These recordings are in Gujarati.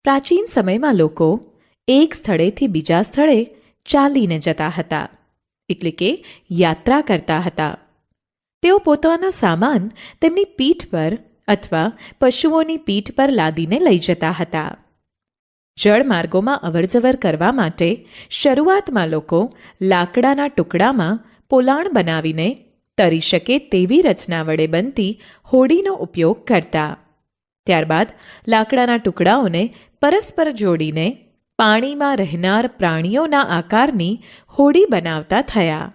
પ્રાચીન સમયમાં લોકો એક સ્થળેથી બીજા સ્થળે ચાલીને જતા હતા, એટલે કે યાત્રા કરતા હતા. તેઓ પોતાનો સામાન તેમની પીઠ પર અથવા પશુઓની પીઠ પર લાદીને લઈ જતા હતા. જળમાર્ગોમાં અવરજવર કરવા માટે શરૂઆતમાં લોકો લાકડાના ટુકડામાં પોલાણ બનાવીને તરી શકે તેવી રચના વડે બનતી હોડીનો ઉપયોગ કરતા. ત્યારબાદ લાકડાના ટુકડાઓને પરસ્પર જોડીને પાણીમાં રહેનાર પ્રાણીઓના આકારની હોડી બનાવતા થયા.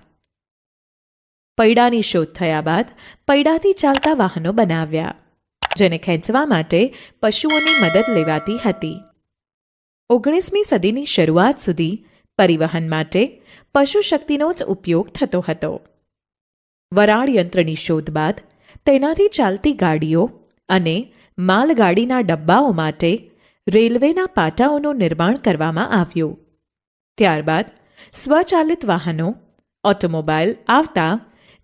પૈડાની શોધ થયા બાદ પૈડાથી ચાલતા વાહનો બનાવ્યા, જેને ખેંચવા માટે પશુઓની મદદ લેવાતી હતી. 19મી સદીની શરૂઆત સુધી પરિવહન માટે પશુશક્તિનો જ ઉપયોગ થતો હતો. વરાળ યંત્રની શોધ બાદ તેનાથી ચાલતી ગાડીઓ અને માલગાડીના ડબ્બાઓ માટે રેલવેના પાટાઓનું નિર્માણ કરવામાં આવ્યું. ત્યારબાદ સ્વચાલિત વાહનો ઓટોમોબાઈલ આવતા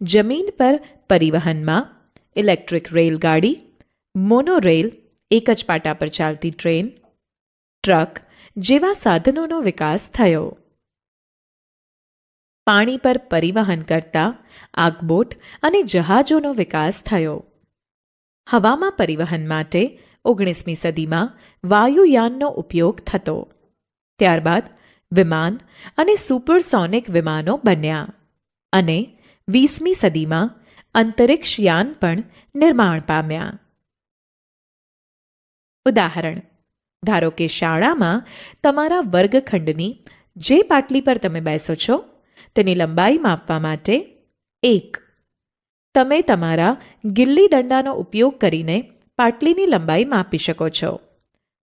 જમીન પર પરિવહનમાં ઇલેક્ટ્રિક રેલગાડી, મોનોરેલ, એક જ પાટા પર ચાલતી ટ્રેન, ટ્રક જેવા સાધનોનો વિકાસ થયો. પાણી પર પરિવહન કરતા આગબોટ અને જહાજોનો વિકાસ થયો. હવામાં પરિવહન માટે 19મી સદીમાં વાયુયાનનો ઉપયોગ થતો. ત્યારબાદ વિમાન અને સુપરસોનિક વિમાનો બન્યા અને 20મી સદીમાં અંતરિક્ષયાન પણ નિર્માણ પામ્યા. ઉદાહરણ: ધારો કે શાળામાં તમારા વર્ગખંડની જે પાટલી પર તમે બેસો છો તેની લંબાઈ માપવા માટે 1. તમે તમારા ગિલ્લી દંડાનો ઉપયોગ કરીને પાટલીની લંબાઈ માપી શકો છો.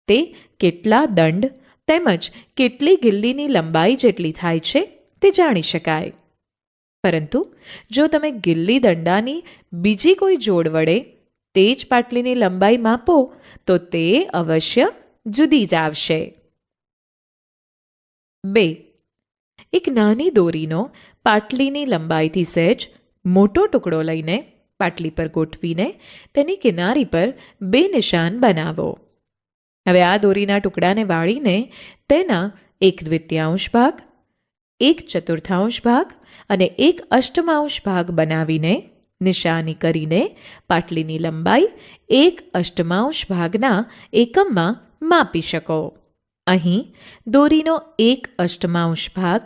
તે કેટલા દંડ તેમજ કેટલી ગિલ્લીની લંબાઈ જેટલી થાય છે તે જાણી શકાય. પરંતુ જો તમે ગિલ્લી દંડાની બીજી કોઈ જોડ વડે તે જ પાટલીની લંબાઈ માપો તો તે અવશ્ય જુદી જ આવશે. 2. એક નાની દોરીનો પાટલીની લંબાઈથી સહેજ મોટો ટુકડો લઈને પાટલી પર ગોઠવીને તેની કિનારી પર 2 નિશાન બનાવો. હવે આ દોરીના ટુકડાને વાળીને તેના 1/2 ભાગ, 1/4 ભાગ અને 1/8 ભાગ બનાવીને નિશાની કરીને પાટલીની લંબાઈ 1/8 ભાગના એકમમાં માપી શકો. અહીં દોરીનો 1/8 ભાગ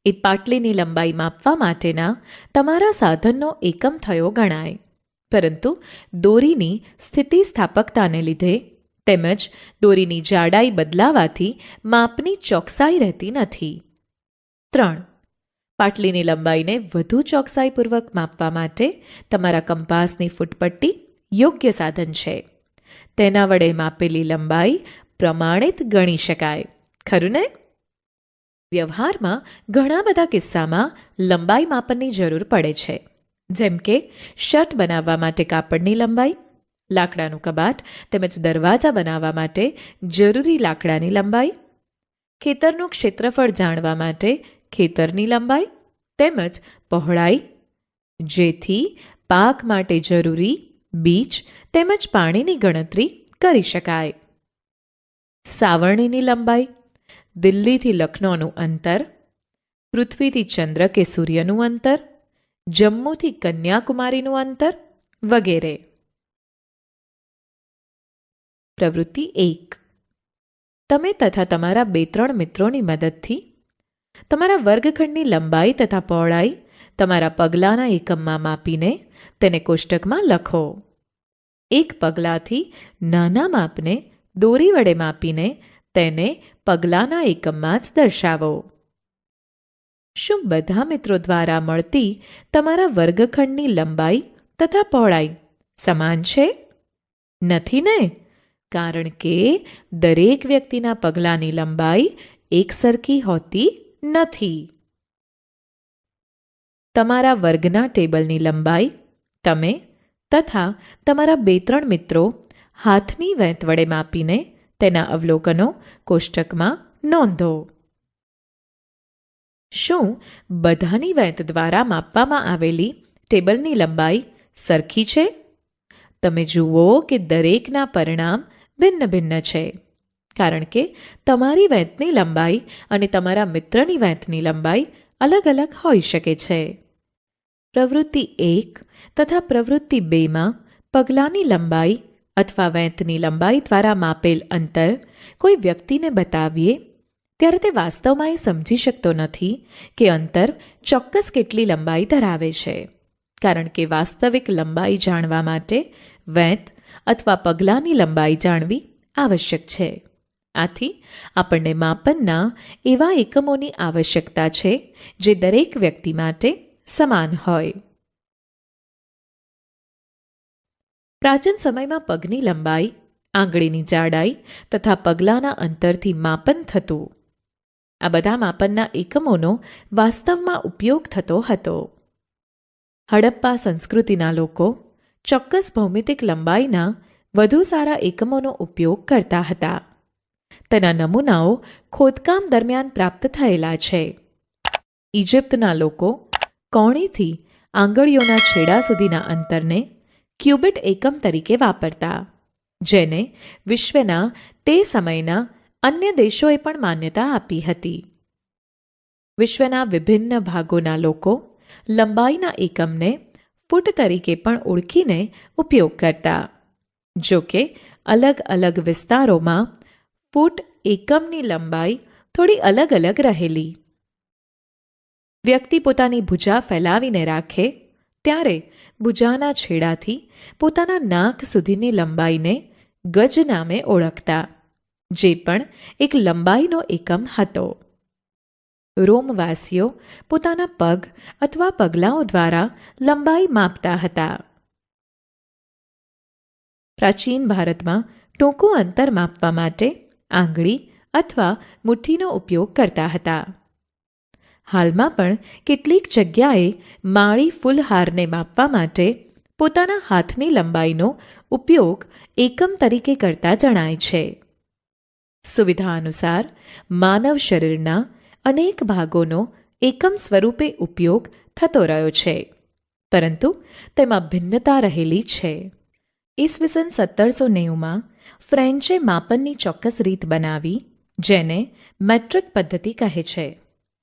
એ પાટલીની લંબાઈ માપવા માટેના તમારા સાધનનો એકમ થયો ગણાય. પરંતુ દોરીની સ્થિતિસ્થાપકતાને લીધે તેમજ દોરીની જાડાઈ બદલાવાથી માપની ચોકસાઈ રહેતી નથી. 3. પાટલીની લંબાઈને વધુ ચોકસાઈપૂર્વક માપવા માટે તમારા કંપાસની ફૂટપટ્ટી યોગ્ય સાધન છે. તેના વડે માપેલી લંબાઈ પ્રમાણિત ગણી શકાય, ખરું ને? વ્યવહારમાં ઘણા બધા કિસ્સામાં લંબાઈ માપનની જરૂર પડે છે, જેમ કે શર્ટ બનાવવા માટે કાપડની લંબાઈ, લાકડાનું કબાટ તેમજ દરવાજા બનાવવા માટે જરૂરી લાકડાની લંબાઈ, ખેતરનું ક્ષેત્રફળ જાણવા માટે ખેતરની લંબાઈ તેમજ પહોળાઈ, જેથી પાક માટે જરૂરી બીજ તેમજ પાણીની ગણતરી કરી શકાય. સાવરણીની લંબાઈ, દિલ્હીથી લખનૌનું અંતર, પૃથ્વીથી ચંદ્ર કે સૂર્યનું અંતર, જમ્મુથી કન્યાકુમારીનું અંતર વગેરે. પ્રવૃત્તિ 1. તમે તથા તમારા 2-3 મિત્રોની મદદથી તમારા વર્ગખંડની લંબાઈ તથા પહોળાઈ તમારા પગલાંના એકમમાં માપીને તેને કોષ્ટકમાં લખો. એક પગલાંથી નાના માપને દોરી વડે માપીને તેને પગલાંના એકમમાં જ દર્શાવો. શું બધા મિત્રો દ્વારા મળતી તમારા વર્ગખંડની લંબાઈ તથા પહોળાઈ સમાન છે? નથી ને? કારણ કે દરેક વ્યક્તિના પગલાંની લંબાઈ એકસરખી હોતી નથી. તમારા વર્ગના ટેબલની લંબાઈ તમે તથા તમારા 2-3 મિત્રો હાથની વેંત વડે માપીને તેના અવલોકનો કોષ્ટકમાં નોંધો. શું બધાની વેંત દ્વારા માપવામાં આવેલી ટેબલની લંબાઈ સરખી છે? તમે જુઓ કે દરેકના પરિણામ ભિન્ન ભિન્ન છે. કારણ કે તમારી વેંતની લંબાઈ અને તમારા મિત્રની વેંતની લંબાઈ અલગ અલગ હોઈ શકે છે. પ્રવૃત્તિ 1 તથા પ્રવૃત્તિ 2માં પગલાંની લંબાઈ અથવા વેંતની લંબાઈ દ્વારા માપેલ અંતર કોઈ વ્યક્તિને બતાવીએ ત્યારે તે વાસ્તવમાં એ સમજી શકતો નથી કે અંતર ચોક્કસ કેટલી લંબાઈ ધરાવે છે, કારણ કે વાસ્તવિક લંબાઈ જાણવા માટે વેંત અથવા પગલાંની લંબાઈ જાણવી આવશ્યક છે. આથી આપણને માપનના એવા એકમોની આવશ્યકતા છે જે દરેક વ્યક્તિ માટે સમાન હોય. પ્રાચીન સમયમાં પગની લંબાઈ, આંગળીની જાડાઈ તથા પગલાંના અંતરથી માપન થતું. આ બધા માપનના એકમોનો વાસ્તવમાં ઉપયોગ થતો હતો. હડપ્પા સંસ્કૃતિના લોકો ચોક્કસ ભૌમિતિક લંબાઈના વધુ સારા એકમોનો ઉપયોગ કરતા હતા. તેના નમૂનાઓ ખોદકામ દરમિયાન પ્રાપ્ત થયેલા છે. ઇજિપ્તના લોકો કોણીથી આંગળીઓના છેડા સુધીના અંતરને ક્યુબિટ એકમ તરીકે વાપરતા, જેને વિશ્વના તે સમયના અન્ય દેશોએ પણ માન્યતા આપી હતી. વિશ્વના વિભિન્ન ભાગોના લોકો લંબાઈના એકમને ફૂટ તરીકે પણ ઓળખીને ઉપયોગ કરતા. જો કે અલગ અલગ વિસ્તારોમાં ફૂટ એકમની લંબાઈ થોડી અલગ અલગ રહેલી. વ્યક્તિ પોતાની ભુજા ફેલાવીને રાખે ત્યારે ભુજાના છેડાથી પોતાના નાક સુધીની લંબાઈને ગજ નામે ઓળખતા, જે પણ એક લંબાઈનો એકમ હતો. રોમવાસીઓ પોતાના પગ અથવા પગલાઓ દ્વારા લંબાઈ માપતા હતા. પ્રાચીન ભારતમાં ટૂંકું અંતર માપવા માટે આંગળી અથવા મુઠ્ઠીનો ઉપયોગ કરતા હતા. હાલમાં પણ કેટલીક જગ્યાએ માળી ફૂલહારને માપવા માટે પોતાના હાથની લંબાઈનો ઉપયોગ એકમ તરીકે કરતા જણાય છે. સુવિધા અનુસાર માનવ શરીરના અનેક ભાગોનો એકમ સ્વરૂપે ઉપયોગ થતો રહ્યો છે, પરંતુ તેમાં ભિન્નતા રહેલી છે. ઈસવીસન 1790માં ફ્રેન્ચે માપનની ચોક્કસ રીત બનાવી, જેને મેટ્રિક પદ્ધતિ કહે છે.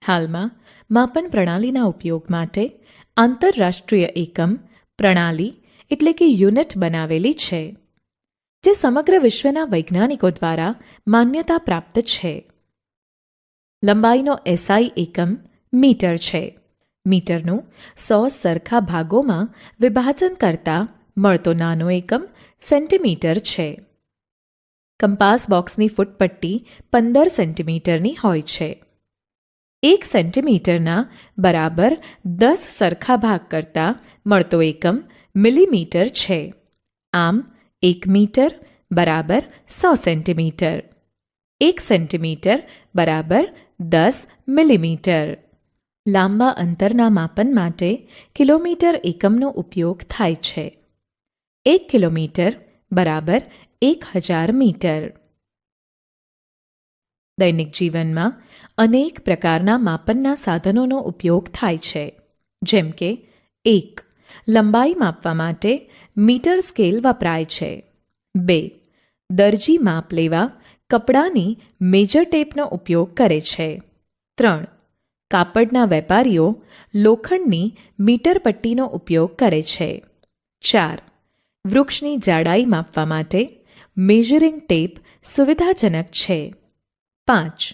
હાલમાં માપન પ્રણાલીના ઉપયોગ માટે આંતરરાષ્ટ્રીય એકમ પ્રણાલી એટલે કે યુનિટ બનાવેલી છે, જે સમગ્ર વિશ્વના વૈજ્ઞાનિકો દ્વારા માન્યતા પ્રાપ્ત છે. લંબાઈનો એસઆઈ એકમ મીટર છે. મીટરનું 100 સરખા ભાગોમાં વિભાજન કરતા મળતો નાનો એકમ સેન્ટીમીટર છે. કંપાસ બોક્સની ફૂટપટ્ટી 15 સેન્ટીમીટરની હોય છે. 1 સેન્ટીમીટરના બરાબર 10 સરખા ભાગ કરતાં મળતો એકમ મિલીમીટર છે. આમ 1 મીટર બરાબર 100 સેન્ટીમીટર. 1 સેન્ટીમીટર બરાબર 10 મિલીમીટર. લાંબા અંતરના માપન માટે કિલોમીટર એકમનો ઉપયોગ થાય છે. 1 કિલોમીટર બરાબર 1000 મીટર. દૈનિક જીવનમાં અનેક પ્રકારના માપનના સાધનોનો ઉપયોગ થાય છે, જેમ કે 1. લંબાઈ માપવા માટે મીટર સ્કેલ વપરાય છે. 2. દરજી માપ લેવા કપડાની મેજર ટેપનો ઉપયોગ કરે છે. 3. કાપડના વેપારીઓ લોખંડની મીટર પટ્ટીનો ઉપયોગ કરે છે. 4. વૃક્ષની જાડાઈ માપવા માટે મેઝરિંગ ટેપ સુવિધાજનક છે. 5.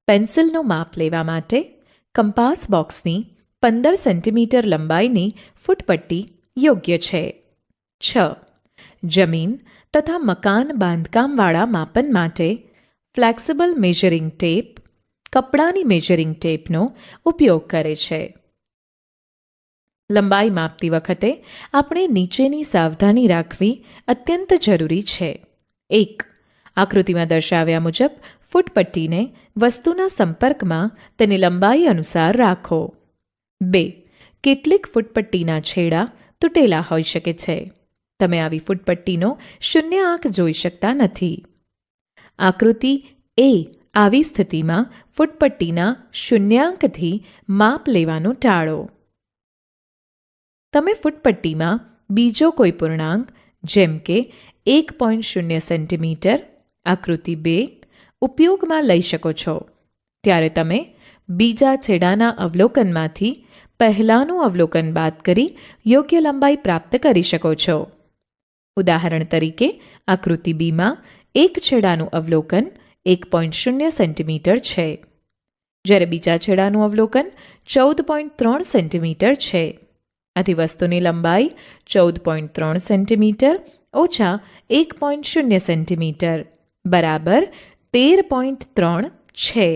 પેન્સિલનું માપ લેવા માટે કંપાસ બોક્સની 15 સેન્ટીમીટર લંબાઈની ફૂટપટ્ટી યોગ્ય છે. 6. જમીન તથા મકાન બાંધકામવાળા માપન માટે ફ્લેક્સિબલ મેઝરિંગ ટેપ કપડાની મેઝરિંગ ટેપનો ઉપયોગ કરે છે. લંબાઈ માપતી વખતે આપણે નીચેની સાવધાની રાખવી અત્યંત જરૂરી છે. 1. આકૃતિમાં દર્શાવ્યા મુજબ ફૂટપટ્ટીને વસ્તુના સંપર્કમાં તેની લંબાઈ અનુસાર રાખો. 2. કેટલીક ફૂટપટ્ટીના છેડા તૂટેલા હોઈ શકે છે. તમે આવી ફૂટપટ્ટીનો શૂન્ય આંક જોઈ શકતા નથી. આકૃતિ એ આવી સ્થિતિમાં ફૂટપટ્ટીના શૂન્યાંકથી માપ લેવાનું ટાળો. તમે ફૂટપટ્ટીમાં બીજો કોઈ પૂર્ણાંક જેમ કે 1.0 સેન્ટીમીટર, આકૃતિ 2 ઉપયોગમાં લઈ શકો છો, ત્યારે તમે બીજા છેડાના અવલોકનમાંથી પહેલાંનું અવલોકન બાદ કરી યોગ્ય લંબાઈ પ્રાપ્ત કરી શકો છો. ઉદાહરણ તરીકે આકૃતિ બીમાં એક છેડાનું અવલોકન 1.0 સેન્ટીમીટર છે, જ્યારે બીજા છેડાનું અવલોકન 14.3 સેન્ટીમીટર છે. આથી વસ્તુની લંબાઈ 14.3 સેન્ટીમીટર ઓછા 1.0 સેન્ટીમીટર બરાબર 13.3 છે.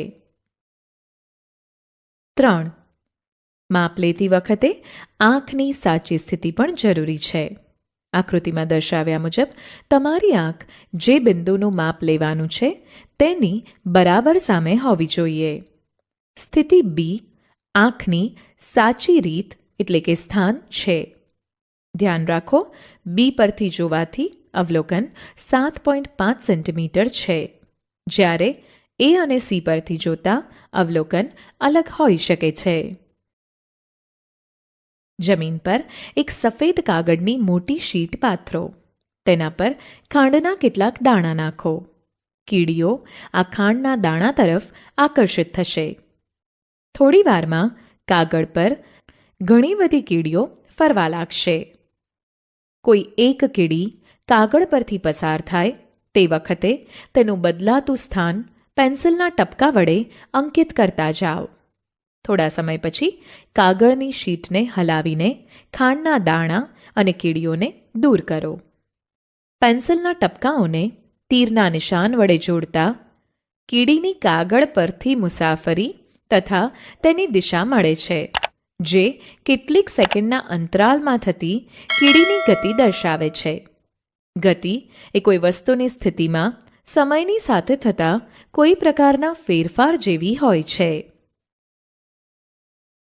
3. માપ લેતી વખતે આંખની સાચી સ્થિતિ પણ જરૂરી છે. આકૃતિમાં દર્શાવ્યા મુજબ તમારી આંખ જે બિંદુનું માપ લેવાનું છે તેની બરાબર સામે હોવી જોઈએ. સ્થિતિ બી આંખની સાચી રીત એટલે કે સ્થાન છે. ધ્યાન રાખો, બી પરથી જોવાથી અવલોકન 7.5 સેન્ટીમીટર છે, જ્યારે એ અને સી પરથી જોતા અવલોકન અલગ હોઈ શકે છે. જમીન પર એક સફેદ કાગળની મોટી શીટ પાથરો. તેના પર ખાંડના કેટલાક દાણા નાખો. કીડીઓ આ ખાંડના દાણા તરફ આકર્ષિત થશે. થોડી વારમાં કાગળ પર ઘણી બધી કીડીઓ ફરવા લાગશે. કોઈ એક કીડી કાગળ પરથી પસાર થાય તે વખતે તેનું બદલાતું સ્થાન પેન્સિલના ટપકા વડે અંકિત કરતા જાઓ. થોડા સમય પછી કાગળની શીટને હલાવીને ખાંડના દાણા અને કીડીઓને દૂર કરો. પેન્સિલના ટપકાઓને તીરના નિશાન વડે જોડતા કીડીની કાગળ પરથી મુસાફરી તથા તેની દિશા મળે છે, જે કેટલીક સેકન્ડના અંતરાલમાં થતી કીડીની ગતિ દર્શાવે છે. ગતિ એ કોઈ વસ્તુની સ્થિતિમાં સમયની સાથે થતા કોઈ પ્રકારના ફેરફાર જેવી હોય છે.